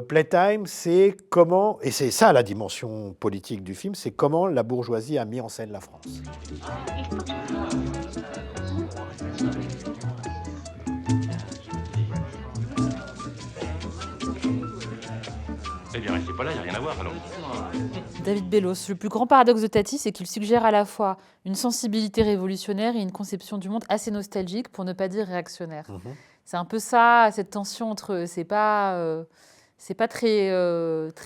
Playtime, c'est comment, et c'est ça la dimension politique du film, c'est comment la bourgeoisie a mis en scène la France. Eh bien, restez pas là, il n'y a rien à voir alors. David Bellos, le plus grand paradoxe de Tati, c'est qu'il suggère à la fois une sensibilité révolutionnaire et une conception du monde assez nostalgique, pour ne pas dire réactionnaire. C'est un peu ça, cette tension entre eux. C'est pas très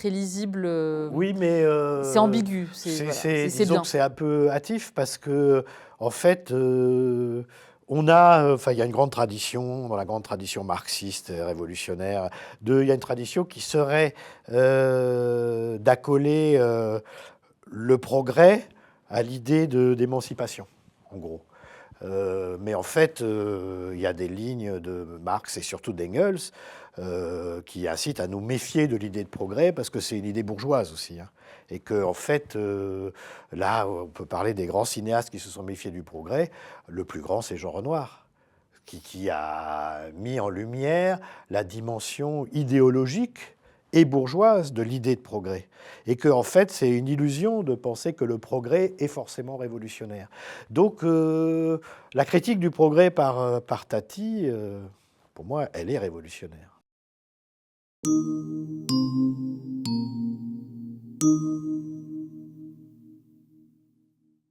lisible. Oui, mais C'est ambigu. Voilà, c'est disons bien. que c'est un peu hâtif parce que, en fait, on a, enfin, il y a une grande tradition, dans la grande tradition marxiste, révolutionnaire, il y a une tradition qui serait d'accoler le progrès à l'idée d'émancipation, en gros. Mais en fait, il y a des lignes de Marx et surtout d'Engels qui incitent à nous méfier de l'idée de progrès parce que c'est une idée bourgeoise aussi. Hein. Et que, en fait, là, on peut parler des grands cinéastes qui se sont méfiés du progrès. Le plus grand, c'est Jean Renoir, qui a mis en lumière la dimension idéologique et bourgeoise de l'idée de progrès. Et que, en fait, c'est une illusion de penser que le progrès est forcément révolutionnaire. Donc, la critique du progrès par Tati, pour moi, elle est révolutionnaire.